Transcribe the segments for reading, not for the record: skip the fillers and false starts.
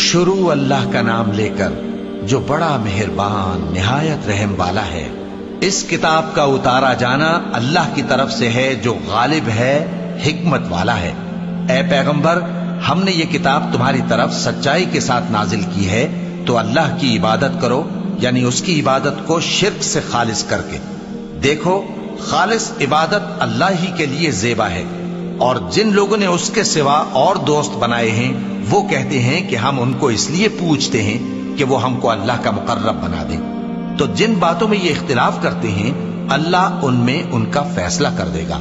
शुरू अल्लाह का नाम लेकर जो बड़ा मेहरबान निहायत रहम वाला है। इस किताब का उतारा जाना अल्लाह की तरफ से है जो गालिब है, हिकमत वाला है। ए पैगंबर, हमने ये किताब तुम्हारी तरफ सच्चाई के साथ नाजिल की है, तो अल्लाह की इबादत करो, यानी उसकी इबादत को शिर्क से खालिस करके। देखो, खालिस इबादत अल्लाह ही के लिए ज़ेबा है, और जिन लोगों ने उसके सिवा और दोस्त बनाए हैं वो कहते हैं कि हम उनको इसलिए पूछते हैं कि वो हमको अल्लाह का मुकर्रब बना दें। तो जिन बातों में ये इख्तिलाफ करते हैं अल्लाह उनमें उनका फैसला कर देगा।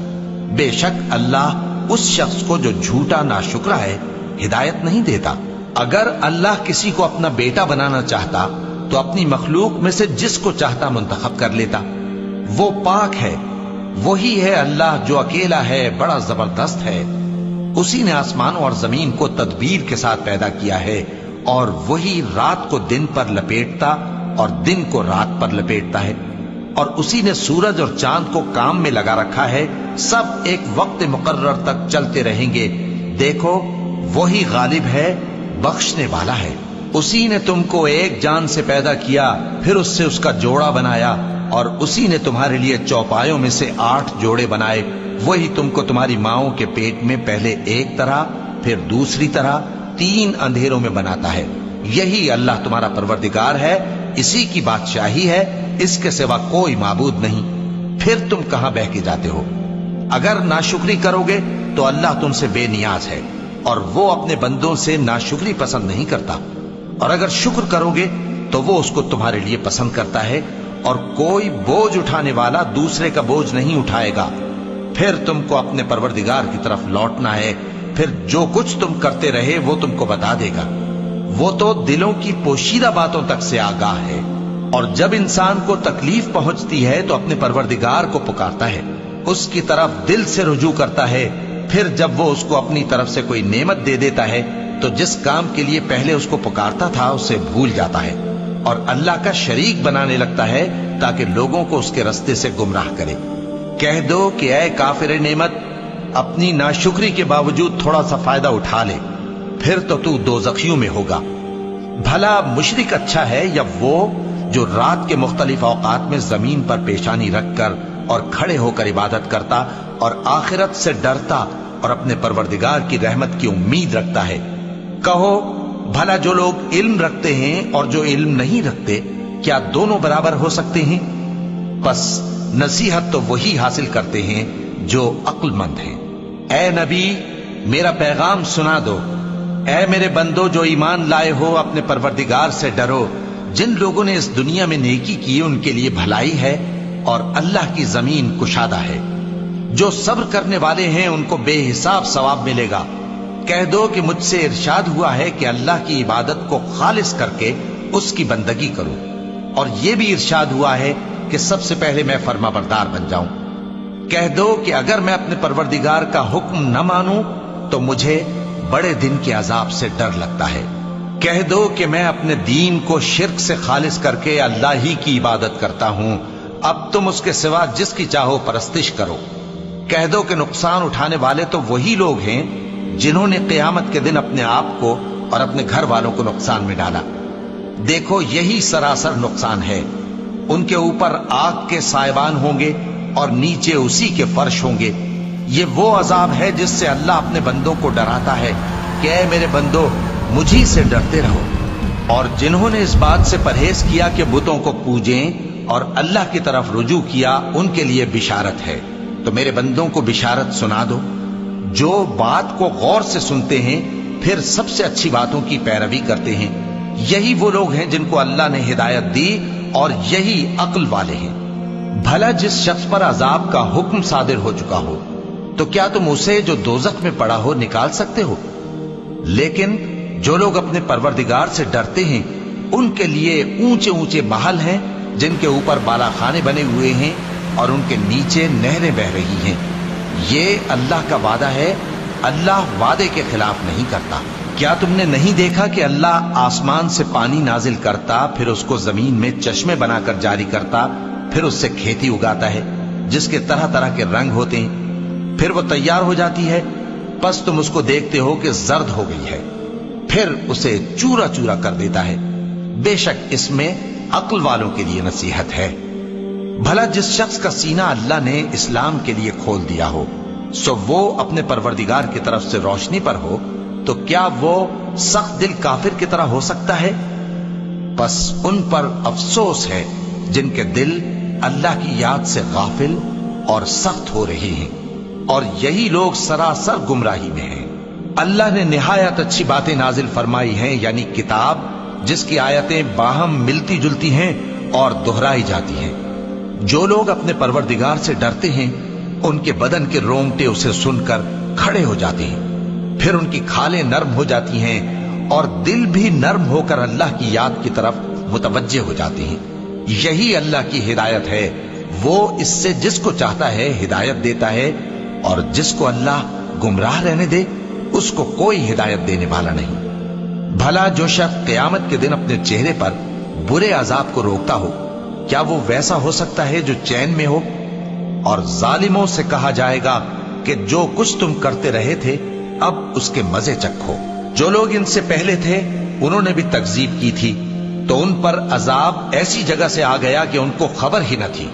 बेशक अल्लाह उस शख्स को जो झूठा नाशुक्रा है हिदायत नहीं देता। अगर अल्लाह किसी को अपना बेटा बनाना चाहता तो अपनी मखलूक में से जिसको चाहता मुंतखब कर लेता। वो पाक है, वही है अल्लाह जो अकेला है, बड़ा जबरदस्त है। उसी ने आसमानों और जमीन को तदबीर के साथ पैदा किया है, और वही रात को दिन पर लपेटता और दिन को रात पर लपेटता है। और उसी ने सूरज और चांद को काम में लगा रखा है, सब एक वक्त मुकर्रर तक चलते रहेंगे। देखो, वही गालिब है, बख्शने वाला है। उसी ने तुमको एक जान से पैदा किया, फिर उससे उसका जोड़ा बनाया, और उसी ने तुम्हारे लिए चौपायों में से 8 जोड़े बनाए। वही तुमको तुम्हारी माओं के पेट में पहले एक तरह, फिर दूसरी तरह 3 अंधेरों में बनाता है। यही अल्लाह तुम्हारा परवरदिगार है, इसी की बादशाही है, इसके सिवा कोई माबूद नहीं। फिर तुम कहां बह के जाते हो? अगर नाशुक्री करोगे तो अल्लाह तुमसे बेनियाज है, और वो अपने बंदों से नाशुक्री पसंद नहीं करता। और अगर शुक्र करोगे तो वो उसको तुम्हारे लिए पसंद करता है, और कोई बोझ उठाने वाला दूसरे का बोझ नहीं उठाएगा। फिर तुमको अपने परवरदिगार की तरफ लौटना है, फिर जो कुछ तुम करते रहे वो तुमको बता देगा। वो तो दिलों की पोशीदा बातों तक से आगाह है। और जब इंसान को तकलीफ पहुंचती है तो अपने परवरदिगार को पुकारता है, उसकी तरफ दिल से रुजू करता है। फिर जब वो उसको अपनी तरफ से कोई नेमत दे देता है तो जिस काम के लिए पहले उसको पुकारता था उसे भूल जाता है, और अल्लाह का शरीक बनाने लगता है ताकि लोगों को उसके रास्ते से गुमराह करे। कह दो कि ऐ काफिर नेमत, अपनी नाशुक्री के बावजूद थोड़ा सा फायदा उठा ले, फिर तो तू दोज़खियों में होगा। भला मुशरिक अच्छा है या वो जो रात के मुख्तलिफ औकात में जमीन पर पेशानी रखकर और खड़े होकर इबादत करता और आखिरत से डरता और अपने परवरदिगार की रहमत की उम्मीद रखता है। कहो, भला जो लोग इल्म रखते हैं और जो इल्म नहीं रखते, क्या दोनों बराबर हो सकते हैं? बस नसीहत तो वही हासिल करते हैं जो अक्लमंद हैं। ए नबी, मेरा पैगाम सुना दो। ए मेरे बंदो जो ईमान लाए हो, अपने परवरदिगार से डरो। जिन लोगों ने इस दुनिया में नेकी की उनके लिए भलाई है, और अल्लाह की जमीन कुशादा है। जो सब्र करने वाले हैं उनको बेहिसाब सवाब मिलेगा। कह दो कि मुझसे इरशाद हुआ है कि अल्लाह की इबादत को खालिस करके उसकी बंदगी करो, और यह भी इरशाद हुआ है कि सबसे पहले मैं फर्माबरदार बन जाऊं। कह दो कि अगर मैं अपने परवरदिगार का हुक्म न मानूं तो मुझे बड़े दिन के अजाब से डर लगता है। कह दो कि मैं अपने दीन को शिर्क से खालिस करके अल्लाह ही की इबादत करता हूं, अब तुम उसके सिवा जिसकी चाहो परस्तिश करो। कह दो कि नुकसान उठाने वाले तो वही लोग हैं जिन्होंने क़यामत के दिन अपने आप को और अपने घर वालों को नुकसान में डाला। देखो, यही सरासर नुकसान है। उनके ऊपर आग के साइबान होंगे और नीचे उसी के फर्श होंगे। ये वो अजाब है जिससे अल्लाह अपने बंदों को डराता है कि ऐ मेरे बंदो, मुझी से डरते रहो। और जिन्होंने इस बात से परहेज किया कि बुतों को पूजें और अल्लाह की तरफ रुजू किया, उनके लिए बिशारत है। तो मेरे बंदों को बिशारत सुना दो। जो बात को गौर से सुनते हैं फिर सबसे अच्छी बातों की पैरवी करते हैं, यही वो लोग हैं जिनको अल्लाह ने हिदायत दी, और यही अक्ल वाले हैं। भला जिस शख्स पर अजाब का हुक्म सादिर हो चुका हो, तो क्या तुम उसे जो दोजख में पड़ा हो निकाल सकते हो? लेकिन जो लोग अपने परवरदिगार से डरते हैं उनके लिए ऊंचे ऊंचे महल हैं जिनके ऊपर बालाखाने बने हुए हैं और उनके नीचे नहरें बह रही हैं। ये अल्लाह का वादा है, अल्लाह वादे के खिलाफ नहीं करता। क्या तुमने नहीं देखा कि अल्लाह आसमान से पानी नाजिल करता, फिर उसको जमीन में चश्मे बनाकर जारी करता, फिर उससे खेती उगाता है जिसके तरह तरह के रंग होते हैं, फिर वो तैयार हो जाती है, बस तुम उसको देखते हो कि जर्द हो गई है। پھر اسے چورا چورا کر دیتا ہے۔ بے شک اس میں عقل والوں کے لیے نصیحت ہے۔ بھلا جس شخص کا سینہ اللہ نے اسلام کے لیے کھول دیا ہو، سو وہ اپنے پروردگار کی طرف سے روشنی پر ہو، تو کیا وہ سخت دل کافر کی طرح ہو سکتا ہے؟ بس ان پر افسوس ہے جن کے دل اللہ کی یاد سے غافل اور سخت ہو رہے ہیں، اور یہی لوگ سراسر گمراہی میں ہیں۔ اللہ نے نہایت اچھی باتیں نازل فرمائی ہیں، یعنی کتاب جس کی آیتیں باہم ملتی جلتی ہیں اور دہرائی جاتی ہیں۔ جو لوگ اپنے پروردگار سے ڈرتے ہیں ان کے بدن کے رونگٹے اسے سن کر کھڑے ہو جاتے ہیں، پھر ان کی کھالیں نرم ہو جاتی ہیں اور دل بھی نرم ہو کر اللہ کی یاد کی طرف متوجہ ہو جاتے ہیں۔ یہی اللہ کی ہدایت ہے، وہ اس سے جس کو چاہتا ہے ہدایت دیتا ہے، اور جس کو اللہ گمراہ رہنے دے اس کو کوئی ہدایت دینے والا نہیں۔ بھلا جو شخص قیامت کے دن اپنے چہرے پر برے عذاب کو روکتا ہو، کیا وہ ویسا ہو سکتا ہے جو چین میں ہو؟ اور ظالموں سے کہا جائے گا کہ جو کچھ تم کرتے رہے تھے اب اس کے مزے چکھو۔ جو لوگ ان سے پہلے تھے انہوں نے بھی تکذیب کی تھی، تو ان پر عذاب ایسی جگہ سے آ گیا کہ ان کو خبر ہی نہ تھی۔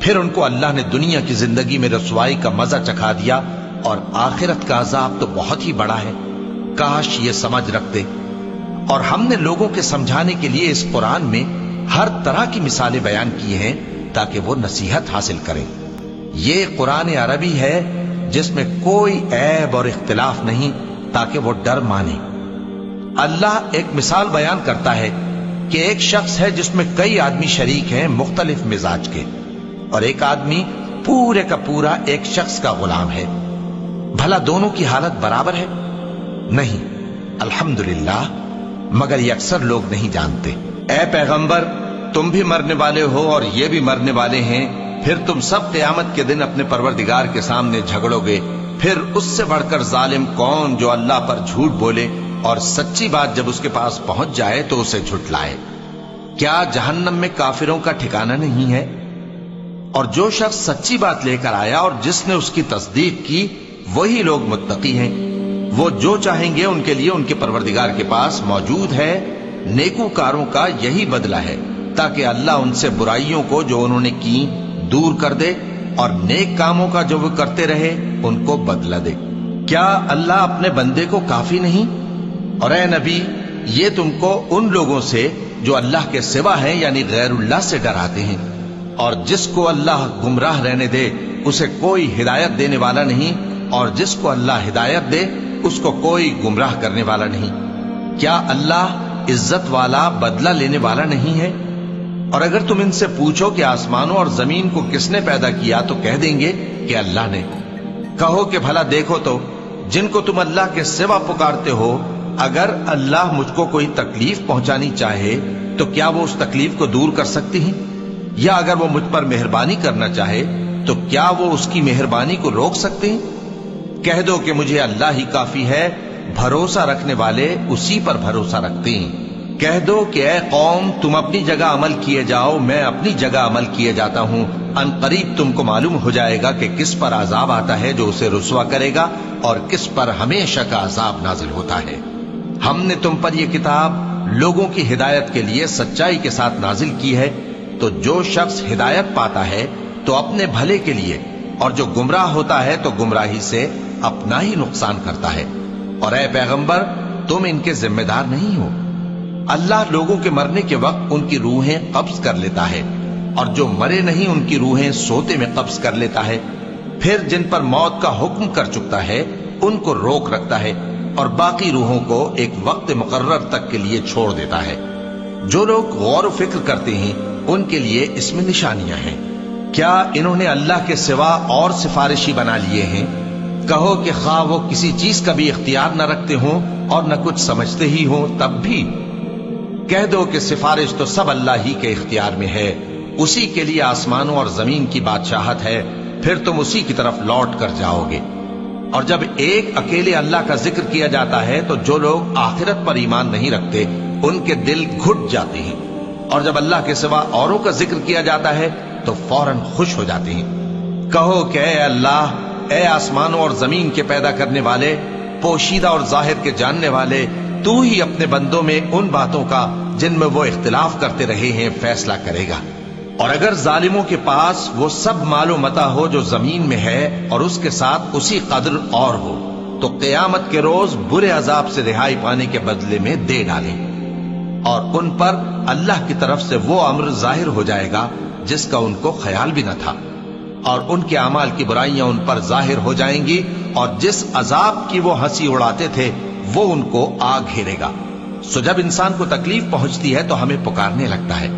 پھر ان کو اللہ نے دنیا کی زندگی میں رسوائی کا مزہ چکھا دیا، اور آخرت کا عذاب تو بہت ہی بڑا ہے۔ کاش یہ سمجھ رکھتے۔ اور ہم نے لوگوں کے سمجھانے کے لیے اس قرآن میں ہر طرح کی مثالیں بیان کی ہیں تاکہ وہ نصیحت حاصل کریں۔ یہ قرآن عربی ہے جس میں کوئی عیب اور اختلاف نہیں، تاکہ وہ ڈر مانے۔ اللہ ایک مثال بیان کرتا ہے کہ ایک شخص ہے جس میں کئی آدمی شریک ہیں مختلف مزاج کے، اور ایک آدمی پورے کا پورا ایک شخص کا غلام ہے۔ بھلا دونوں کی حالت برابر ہے؟ نہیں، الحمدللہ، مگر یہ اکثر لوگ نہیں جانتے۔ اے پیغمبر، تم بھی مرنے والے ہو اور یہ بھی مرنے والے ہیں، پھر تم سب قیامت کے دن اپنے پروردگار کے سامنے جھگڑو گے۔ پھر اس سے بڑھ کر ظالم کون جو اللہ پر جھوٹ بولے اور سچی بات جب اس کے پاس پہنچ جائے تو اسے جھٹلائے۔ کیا جہنم میں کافروں کا ٹھکانہ نہیں ہے؟ اور جو شخص سچی بات لے کر آیا اور جس نے اس کی تصدیق کی، وہی لوگ متقی ہیں۔ وہ جو چاہیں گے ان کے لیے ان کے پروردگار کے پاس موجود ہے۔ نیکوکاروں کا یہی بدلہ ہے، تاکہ اللہ ان سے برائیوں کو جو انہوں نے کی دور کر دے، اور نیک کاموں کا جو وہ کرتے رہے ان کو بدلہ دے۔ کیا اللہ اپنے بندے کو کافی نہیں؟ اور اے نبی، یہ تم کو ان لوگوں سے جو اللہ کے سوا ہیں یعنی غیر اللہ سے ڈراتے ہیں، اور جس کو اللہ گمراہ رہنے دے اسے کوئی ہدایت دینے والا نہیں، اور جس کو اللہ ہدایت دے اس کو کوئی گمراہ کرنے والا نہیں۔ کیا اللہ عزت والا بدلہ لینے والا نہیں ہے؟ اور اگر تم ان سے پوچھو کہ آسمانوں اور زمین کو کس نے پیدا کیا تو کہہ دیں گے کہ اللہ نے۔ کہو کہ بھلا دیکھو تو جن کو تم اللہ کے سوا پکارتے ہو، اگر اللہ مجھ کو کوئی تکلیف پہنچانی چاہے تو کیا وہ اس تکلیف کو دور کر سکتی ہیں؟ یا اگر وہ مجھ پر مہربانی کرنا چاہے تو کیا وہ اس کی مہربانی کو روک سکتے ہیں؟ کہہ دو کہ مجھے اللہ ہی کافی ہے، بھروسہ رکھنے والے اسی پر بھروسہ رکھتے ہیں۔ کہہ دو کہ اے قوم، تم اپنی جگہ عمل کیے جاؤ، میں اپنی جگہ عمل کیے جاتا ہوں۔ ان قریب تم کو معلوم ہو جائے گا کہ کس پر عذاب آتا ہے جو اسے رسوا کرے گا، اور کس پر ہمیشہ کا عذاب نازل ہوتا ہے۔ ہم نے تم پر یہ کتاب لوگوں کی ہدایت کے لیے سچائی کے ساتھ نازل کی ہے، تو جو شخص ہدایت پاتا ہے تو اپنے بھلے کے لیے، اور جو گمراہ ہوتا ہے تو گمراہی سے اپنا ہی نقصان کرتا ہے۔ اور اے پیغمبر، تم ان کے ذمہ دار نہیں ہو۔ اللہ لوگوں کے مرنے کے وقت ان کی روحیں قبض کر لیتا ہے، اور جو مرے نہیں ان کی روحیں سوتے میں قبض کر لیتا ہے۔ پھر جن پر موت کا حکم کر چکتا ہے ان کو روک رکھتا ہے، اور باقی روحوں کو ایک وقت مقرر تک کے لیے چھوڑ دیتا ہے۔ جو لوگ غور و فکر کرتے ہیں ان کے لیے اس میں نشانیاں ہیں۔ کیا انہوں نے اللہ کے سوا اور سفارشی بنا لیے ہیں؟ کہو کہ خواہ وہ کسی چیز کا بھی اختیار نہ رکھتے ہوں اور نہ کچھ سمجھتے ہی ہوں تب بھی، کہہ دو کہ سفارش تو سب اللہ ہی کے اختیار میں ہے، اسی کے لیے آسمانوں اور زمین کی بادشاہت ہے، پھر تم اسی کی طرف لوٹ کر جاؤ گے۔ اور جب ایک اکیلے اللہ کا ذکر کیا جاتا ہے تو جو لوگ آخرت پر ایمان نہیں رکھتے ان کے دل گھٹ جاتے ہیں، اور جب اللہ کے سوا اوروں کا ذکر کیا جاتا ہے تو فوراً خوش ہو جاتے ہیں۔ کہو کہ اے اللہ، اے آسمانوں اور زمین کے پیدا کرنے والے، پوشیدہ اور ظاہر کے جاننے والے، तू ही अपने बंदों में उन बातों का जिनमें वो इख्तिलाफ करते रहे हैं फैसला करेगा। और अगर जालिमों के पास वो सब मालो मता हो जो जमीन में है और उसके साथ उसी कदर और हो, तो क़यामत के रोज बुरे अजाब से रिहाई पाने के बदले में दे डालें। और उन पर अल्लाह की तरफ से वो अम्र जाहिर हो जाएगा जिसका उनको ख्याल भी न था, और उनके अमाल की बुराइयां उन पर जाहिर हो जाएंगी, और जिस अजाब की वो हंसी उड़ाते थे वो उनको आ घेरेगा। सो जब इंसान को तकलीफ पहुंचती है तो हमें पुकारने लगता है,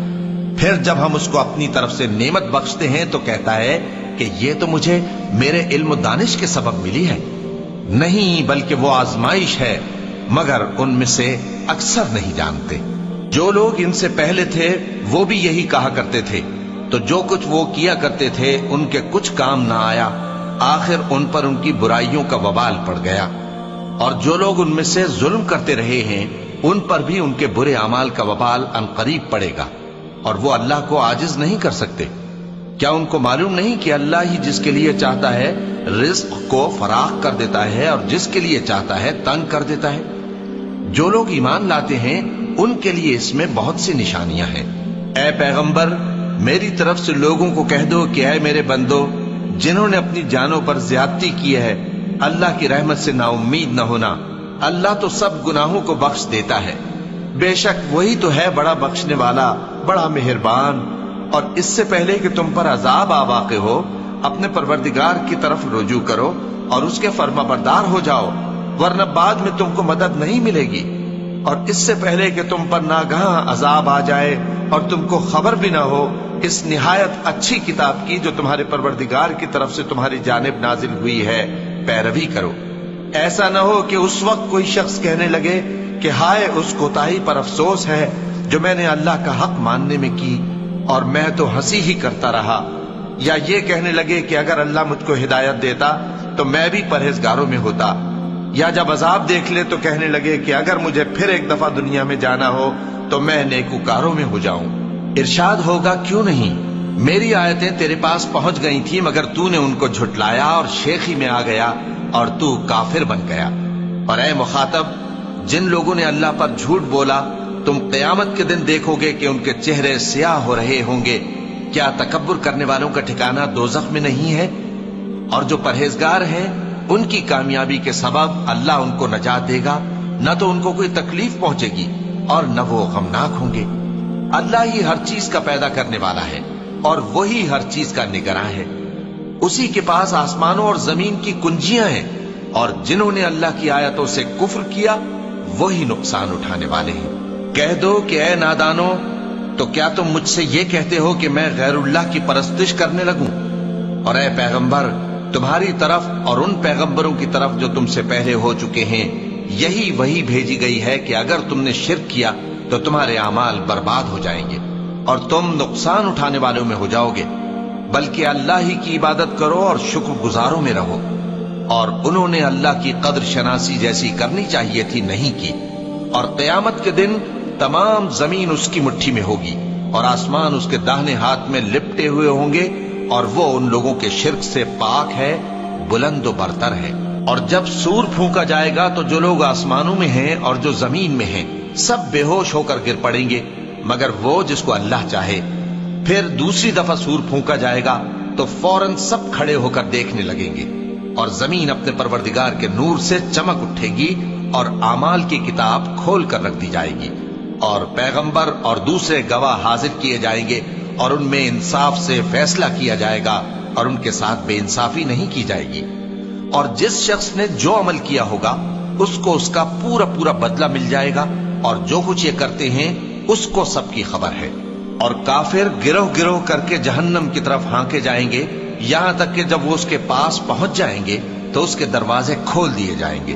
फिर जब हम उसको अपनी तरफ से नेमत बख्शते हैं तो कहता है कि ये तो मुझे मेरे इल्म दानिश के सबब मिली है। नहीं, बल्कि वो आजमाइश है, मगर उनमें से अक्सर नहीं जानते। जो लोग इनसे पहले थे वो भी यही कहा करते थे, तो जो कुछ वो किया करते थे उनके कुछ काम ना आया, आखिर उन पर उनकी बुराइयों का वबाल पड़ गया। और जो लोग उनमें से जुल्म करते रहे हैं उन पर भी उनके बुरे अमाल का वबाल अनकरीब पड़ेगा, और वो अल्लाह को आजिज नहीं कर सकते। क्या उनको मालूम नहीं कि अल्लाह ही जिसके लिए चाहता है रिज्क को फराख कर देता है और जिसके लिए चाहता है तंग कर देता है। जो लोग ईमान लाते हैं उनके लिए इसमें बहुत सी निशानियां हैं। ऐ पैगंबर, मेरी तरफ से लोगों को कह दो कि ऐ मेरे बंदो, जिन्होंने अपनी जानों पर ज्यादती की है, अल्लाह की रहमत से नाउम्मीद न होना। अल्लाह तो सब गुनाहों को बख्श देता है, बेशक वही तो है बड़ा बख्शने वाला, बड़ा मेहरबान। और इससे पहले कि तुम पर अजाब आ वाक़े हो, अपने परवरदिगार की तरफ रुजू करो और उसके फर्माबरदार हो जाओ, वरना बाद में तुमको मदद नहीं मिलेगी। और इससे पहले कि तुम पर नागहां अजाब आ जाए और तुमको खबर भी ना हो, इस निहायत अच्छी किताब की जो तुम्हारे परवरदिगार की तरफ से तुम्हारी जानिब नाजिल हुई है पैरवी करो। ऐसा न हो कि उस वक्त कोई शख्स कहने लगे कि हाय उस कोताही पर अफसोस है जो मैंने अल्लाह का हक मानने में की, और मैं तो हंसी ही करता रहा। या ये कहने लगे कि अगर अल्लाह मुझको हिदायत देता तो मैं भी परहेजगारों में होता। या जब अजाब देख ले तो कहने लगे कि अगर मुझे फिर एक दफा दुनिया में जाना हो तो मैं नेकूकारों में हो जाऊं। इरशाद होगा, क्यों नहीं, मेरी आयतें तेरे पास पहुंच गई थी मगर तूने उनको झुटलाया और शेखी में आ गया और तू काफिर बन गया। और ऐ मुखातब, जिन लोगों ने अल्लाह पर झूठ बोला, तुम क़यामत के दिन देखोगे कि उनके चेहरे स्याह हो रहे होंगे। क्या तकब्बुर करने वालों का ठिकाना दोज़ख में नहीं है? और जो परहेजगार हैं उनकी कामयाबी के सबब अल्लाह उनको नजात देगा, न तो उनको कोई तकलीफ पहुंचेगी और न वो गमनाक होंगे। अल्लाह ही हर चीज का पैदा करने वाला है और वही हर चीज का निगरां है। उसी के पास आसमानों और जमीन की कुंजियां हैं, और जिन्होंने अल्लाह की आयतों से कुफ्र किया वही नुकसान उठाने वाले हैं। कह दो कि ऐ नादानो, तो क्या तुम मुझसे ये कहते हो कि मैं गैरुल्लाह की परस्तिश करने लगूं? और ऐ पैगंबर, तुम्हारी तरफ और उन पैगंबरों की तरफ जो तुमसे पहले हो चुके हैं यही वही भेजी गई है कि अगर तुमने शिर्क किया तो तुम्हारे अमाल बर्बाद हो जाएंगे और तुम नुकसान उठाने वालों में हो जाओगे। बल्कि अल्लाह ही की इबादत करो और शुक्रगुजारों में रहो। और उन्होंने अल्लाह की कद्र शनासी जैसी करनी चाहिए थी, नहीं की। और क़यामत के दिन तमाम जमीन उसकी मुट्ठी में होगी और आसमान उसके दाहिने हाथ में लिपटे हुए होंगे, और वो उन लोगों के शिर्क से पाक है, बुलंद व बरतर है। और जब सूर फूंका जाएगा तो जो लोग आसमानों में हैं और जो जमीन में हैं सब बेहोश होकर गिर पड़ेंगे मगर वो जिसको अल्लाह चाहे। फिर दूसरी दफा सूर फूंका जाएगा तो फौरन सब खड़े होकर देखने लगेंगे, और जमीन अपने परवरदिगार के नूर से चमक उठेगी और आमाल की किताब खोल कर रख दी जाएगी, और पैगंबर और दूसरे गवाह हाजिर किए जाएंगे, और उनमें इंसाफ से फैसला किया जाएगा और उनके साथ बेइंसाफी नहीं की जाएगी। और जिस शख्स ने जो अमल किया होगा उसको उसका पूरा पूरा बदला मिल जाएगा, और जो कुछ ये करते हैं उसको सबकी खबर है। और काफिर गिरोह गिरोह करके जहन्नम की तरफ हांके जाएंगे, यहां तक कि जब वो उसके पास पहुंच जाएंगे तो उसके दरवाजे खोल दिए जाएंगे,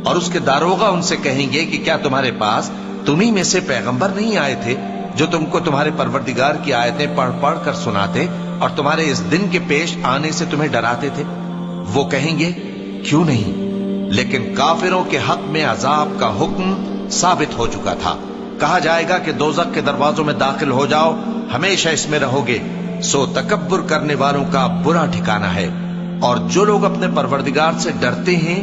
और उसके दारोगा उनसे कहेंगे कि क्या तुम्हारे पास तुम्ही में से पैगंबर नहीं आए थे जो तुमको तुम्हारे परवरदिगार की आयतें पढ़ पढ़ कर सुनाते और तुम्हारे इस दिन के पेश आने से तुम्हें डराते थे? वो कहेंगे, क्यों नहीं, लेकिन काफिरों के हक में अजाब का हुक्म साबित हो चुका था। कहा जाएगा कि दोज़ख के दरवाजों में दाखिल हो जाओ, हमेशा इसमें रहोगे। सो तकब्बुर करने वालों का बुरा ठिकाना है। और जो लोग अपने परवरदिगार से डरते हैं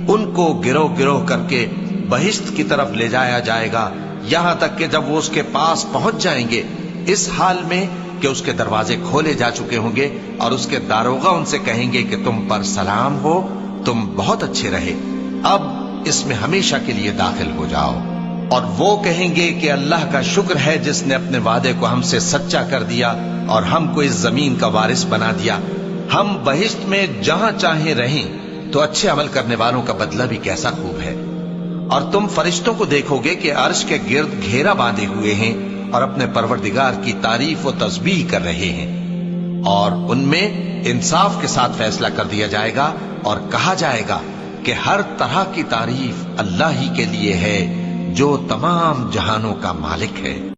ان کو گروہ گروہ کر کے بہشت کی طرف لے جایا جائے گا، یہاں تک کہ جب وہ اس کے پاس پہنچ جائیں گے اس حال میں کہ اس کے دروازے کھولے جا چکے ہوں گے، اور اس کے داروغہ ان سے کہیں گے کہ تم پر سلام ہو، تم بہت اچھے رہے، اب اس میں ہمیشہ کے لیے داخل ہو جاؤ۔ اور وہ کہیں گے کہ اللہ کا شکر ہے جس نے اپنے وعدے کو ہم سے سچا کر دیا اور ہم کو اس زمین کا وارث بنا دیا، ہم بہشت میں جہاں چاہیں رہیں، تو اچھے عمل کرنے والوں کا بدلہ بھی کیسا خوب ہے۔ اور تم فرشتوں کو دیکھو گے کہ عرش کے گرد گھیرا باندھے ہوئے ہیں اور اپنے پروردگار کی تعریف و تسبیح کر رہے ہیں، اور ان میں انصاف کے ساتھ فیصلہ کر دیا جائے گا اور کہا جائے گا کہ ہر طرح کی تعریف اللہ ہی کے لیے ہے جو تمام جہانوں کا مالک ہے۔